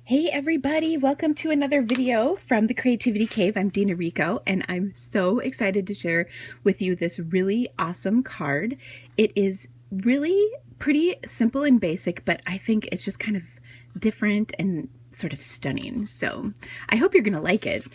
Hey everybody, welcome to another video from the Creativity Cave. I'm Dina Rico and I'm so excited to share with you this really awesome card. It is really pretty simple and basic, but I think it's just kind of different and sort of stunning. So I hope you're gonna like it.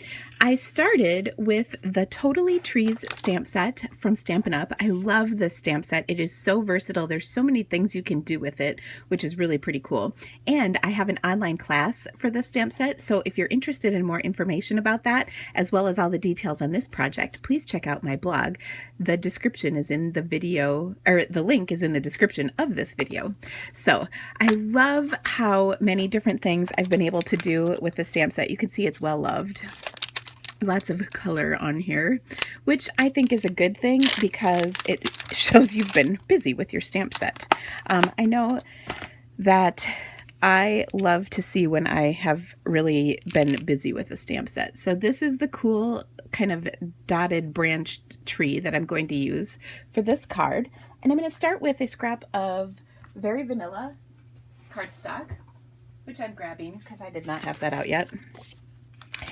I started with the Totally Trees stamp set from Stampin' Up. I love this stamp set. It is so versatile. There's so many things you can do with it, which is really pretty cool. And I have an online class for this stamp set. So if you're interested in more information about that, as well as all the details on this project, please check out my blog. The description is in the video, or the link is in the description of this video. So I love how many different things I've been able to do with the stamp set. You can see it's well loved. Lots of color on here, which I think is a good thing because it shows you've been busy with your stamp set. I know that I love to see when I have really been busy with a stamp set. So this is the cool kind of dotted branched tree that I'm going to use for this card. And I'm going to start with a scrap of Very Vanilla cardstock, which I'm grabbing because I did not have that out yet.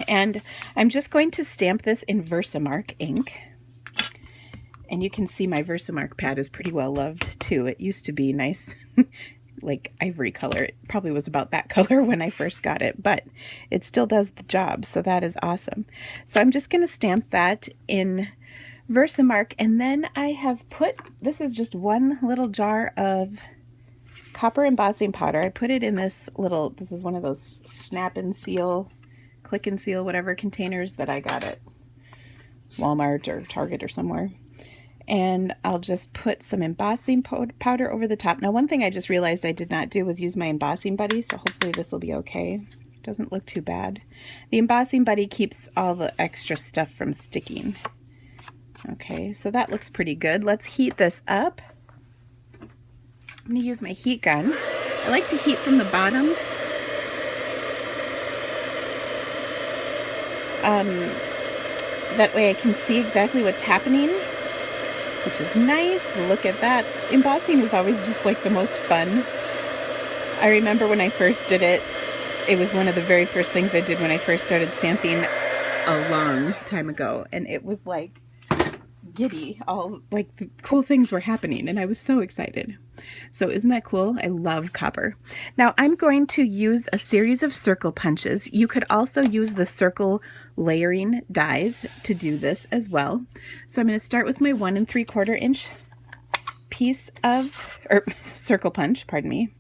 And I'm just going to stamp this in Versamark ink. And you can see my Versamark pad is pretty well loved too. It used to be nice, like ivory color. It probably was about that color when I first got it, but it still does the job. So that is awesome. So I'm just going to stamp that in Versamark. And then I have put, this is just one little jar of copper embossing powder. I put it in this little, this is one of those snap and seal, click and seal, whatever containers that I got at Walmart or Target or somewhere. And I'll just put some embossing powder over the top. Now, one thing I just realized I did not do was use my embossing buddy, so hopefully this will be okay. It doesn't look too bad. The embossing buddy keeps all the extra stuff from sticking. Okay, so that looks pretty good. Let's heat this up. I'm going to use my heat gun. I like to heat from the bottom. That way I can see exactly what's happening, which is nice. Look at that. Embossing is always just like the most fun. I remember when I first did it, it was one of the very first things I did when I first started stamping a long time ago. And it was like giddy, all like the cool things were happening and I was so excited. So isn't that cool? I love copper. Now I'm going to use a series of circle punches. You could also use the circle layering dies to do this as well. So I'm going to start with my 1 3/4 inch piece of, or circle punch, pardon me.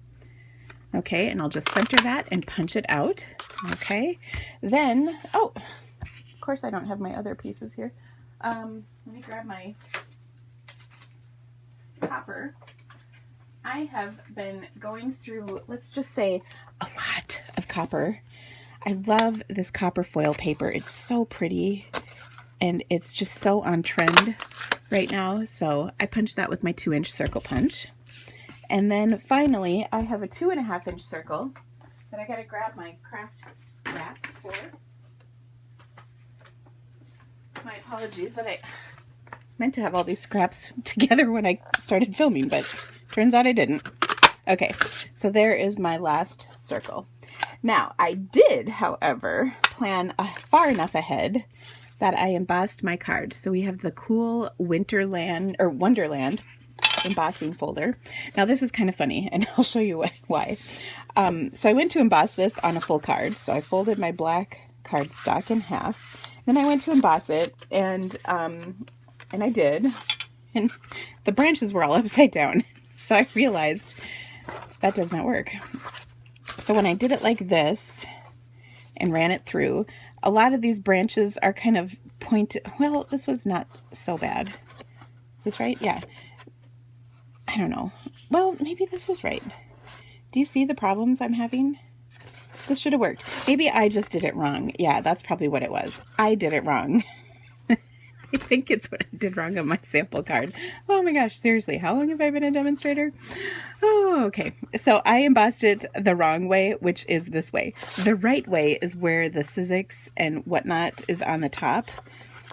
Okay, and I'll just center that and punch it out. Okay, then, oh, of course I don't have my other pieces here. Let me grab my copper. I have been going through, let's just say, a lot of copper. I love this copper foil paper. It's so pretty and it's just so on trend right now. So I punched that with my 2-inch circle punch. And then finally, I have a 2.5 inch circle that I gotta grab my craft scrap for. My apologies that I meant to have all these scraps together when I started filming, but turns out I didn't. Okay, so there is my last circle. Now, I did, however, plan far enough ahead that I embossed my card. So we have the cool Winterland or Wonderland embossing folder. Now this is kind of funny, and I'll show you why. So I went to emboss this on a full card. So I folded my black cardstock in half. Then I went to emboss it, and I did, and the branches were all upside down. So I realized that does not work. So when I did it like this and ran it through, a lot of these branches are kind of pointed. Well, this was not so bad. Is this right? Yeah. I don't know. Well, maybe this is right. Do you see the problems I'm having? This should have worked. Maybe I just did it wrong. Yeah, that's probably what it was. I did it wrong. I think it's what I did wrong on my sample card. Oh my gosh, seriously, how long have I been a demonstrator? Oh, okay. So I embossed it the wrong way, which is this way. The right way is where the Sizzix and whatnot is on the top.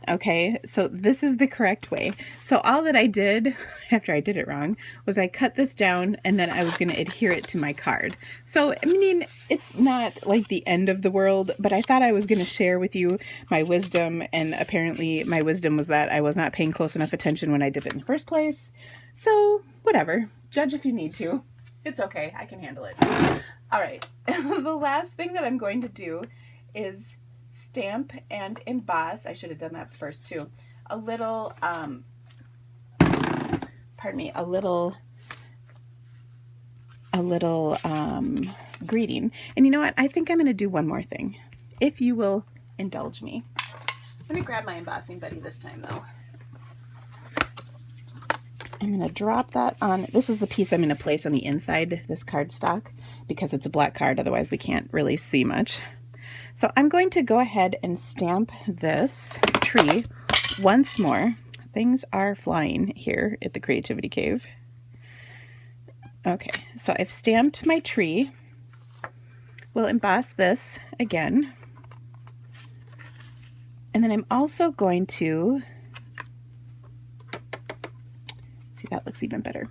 Okay, so this is the correct way. So all that I did after I did it wrong was I cut this down and then I was going to adhere it to my card. So, I mean, it's not like the end of the world, but I thought I was going to share with you my wisdom, and apparently my wisdom was that I was not paying close enough attention when I did it in the first place. So, whatever. Judge if you need to. It's okay. I can handle it. All right. The last thing that I'm going to do is stamp and emboss. I should have done that first too. A little, pardon me, a little greeting. And you know what? I think I'm going to do one more thing, if you will indulge me. Let me grab my embossing buddy this time though. I'm going to drop that on. This is the piece I'm going to place on the inside this cardstock because it's a black card. Otherwise we can't really see much. So I'm going to go ahead and stamp this tree once more. Things are flying here at the Creativity Cave. Okay, so I've stamped my tree. We'll emboss this again. And then I'm also going to, see, that looks even better.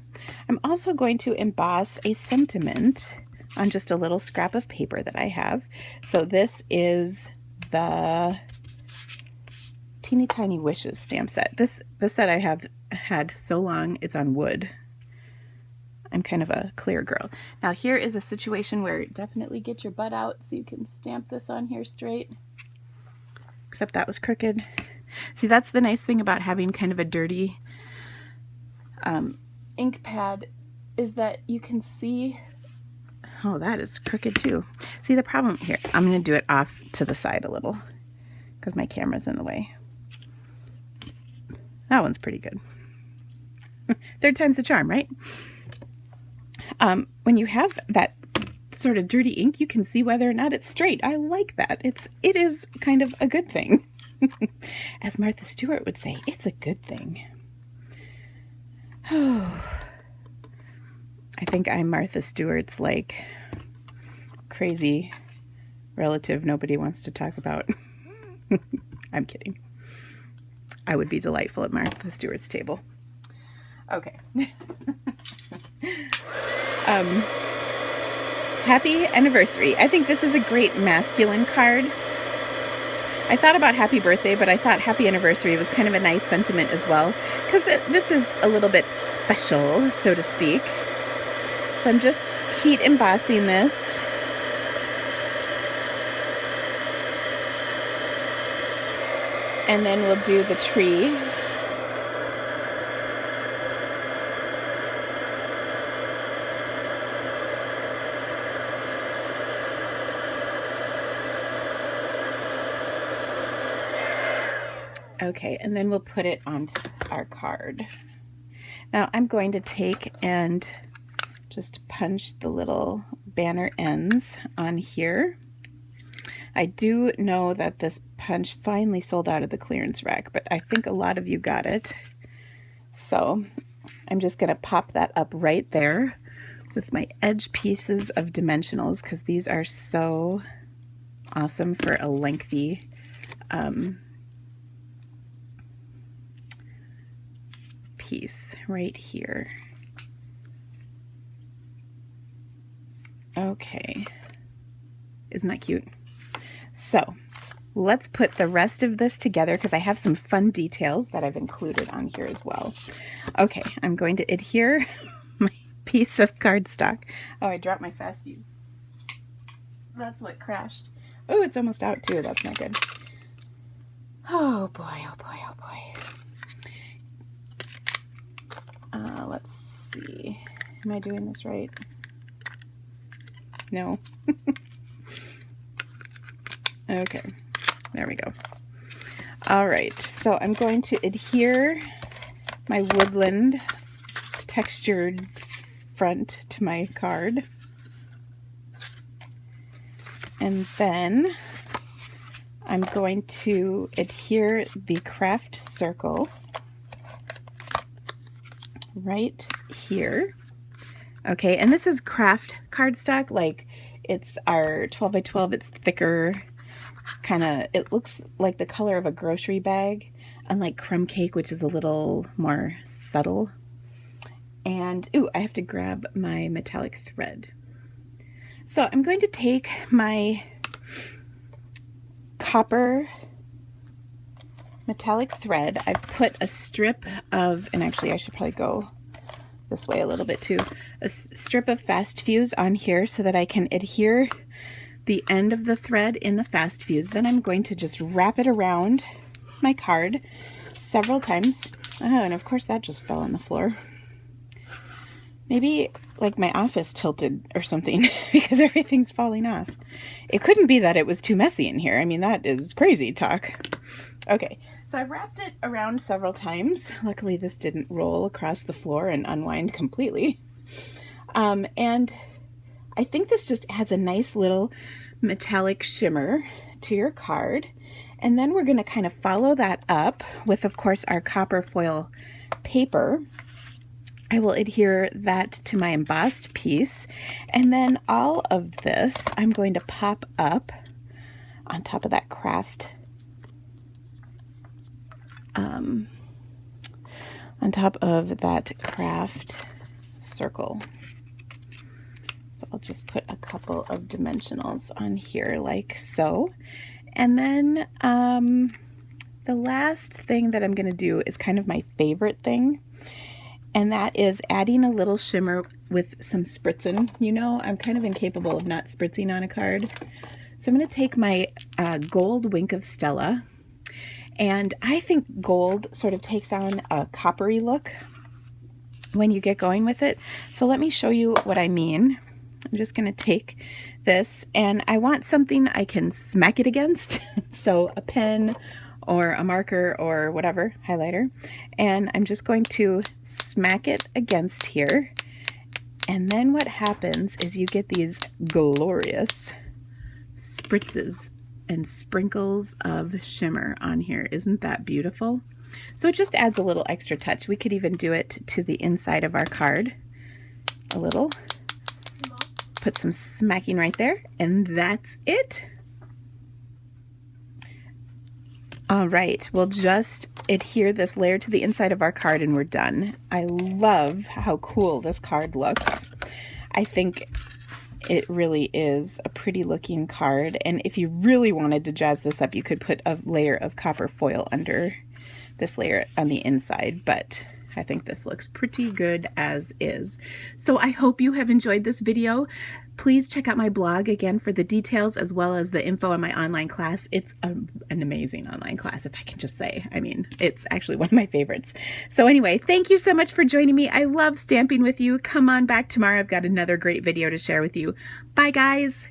I'm also going to emboss a sentiment on just a little scrap of paper that I have. So this is the Teeny Tiny Wishes stamp set. This set I have had so long, it's on wood. I'm kind of a clear girl. Now here is a situation where definitely get your butt out so you can stamp this on here straight. Except that was crooked. See, that's the nice thing about having kind of a dirty ink pad, is that you can see. Oh, that is crooked too. See the problem here? I'm going to do it off to the side a little because my camera's in the way. That one's pretty good. Third time's the charm, right? When you have that sort of dirty ink, you can see whether or not it's straight. I like that. It is kind of a good thing. As Martha Stewart would say, it's a good thing. Oh. I think I'm Martha Stewart's like crazy relative nobody wants to talk about. I'm kidding. I would be delightful at Martha Stewart's table. Okay. Happy anniversary. I think this is a great masculine card. I thought about happy birthday, but I thought happy anniversary was kind of a nice sentiment as well, because this is a little bit special, so to speak. So I'm just heat embossing this. And then we'll do the tree. Okay, and then we'll put it onto our card. Now I'm going to take and just punch the little banner ends on here. I do know that this punch finally sold out of the clearance rack, but I think a lot of you got it. So I'm just going to pop that up right there with my edge pieces of dimensionals, because these are so awesome for a lengthy piece right here. Okay, isn't that cute? So let's put the rest of this together, because I have some fun details that I've included on here as well. Okay, I'm going to adhere my piece of cardstock. Oh, I dropped my fast fuse. That's what crashed. Oh, it's almost out too. That's not good. Oh boy, oh boy, oh boy. Let's see. Am I doing this right? No. Okay, there we go. All right, so I'm going to adhere my woodland textured front to my card. And then I'm going to adhere the craft circle right here. Okay, and this is craft cardstock, like it's our 12 by 12, it's thicker, kind of, it looks like the color of a grocery bag. unlike crumb cake, which is a little more subtle. And, ooh, I have to grab my metallic thread. So I'm going to take my copper metallic thread. I've put a strip of, and actually I should probably go this way a little bit too, a strip of fast fuse on here so that I can adhere the end of the thread in the fast fuse. Then I'm going to just wrap it around my card several times. Oh, and of course that just fell on the floor. Maybe like my office tilted or something because everything's falling off. It couldn't be that it was too messy in here. I mean, that is crazy talk. Okay, so I wrapped it around several times. Luckily, this didn't roll across the floor and unwind completely. And I think this just adds a nice little metallic shimmer to your card. And then we're going to kind of follow that up with, of course, our copper foil paper. I will adhere that to my embossed piece, and then all of this I'm going to pop up on top of that craft, circle. So I'll just put a couple of dimensionals on here like so. And then the last thing that I'm going to do is kind of my favorite thing. And that is adding a little shimmer with some spritzing. You know, I'm kind of incapable of not spritzing on a card. So I'm going to take my gold Wink of Stella. And I think gold sort of takes on a coppery look when you get going with it. So let me show you what I mean. I'm just going to take this, and I want something I can smack it against. So a pen or a marker or whatever, highlighter, and I'm just going to smack it against here. And then what happens is you get these glorious spritzes and sprinkles of shimmer on here. Isn't that beautiful? So it just adds a little extra touch. We could even do it to the inside of our card a little. Put some smacking right there, and that's it. All right, we'll just adhere this layer to the inside of our card and we're done. I love how cool this card looks. I think it really is a pretty looking card, and if you really wanted to jazz this up, you could put a layer of copper foil under this layer on the inside, but I think this looks pretty good as is. So I hope you have enjoyed this video. Please check out my blog again for the details as well as the info on my online class. It's an amazing online class, if I can just say. I mean, it's actually one of my favorites. So anyway, thank you so much for joining me. I love stamping with you. Come on back tomorrow. I've got another great video to share with you. Bye, guys.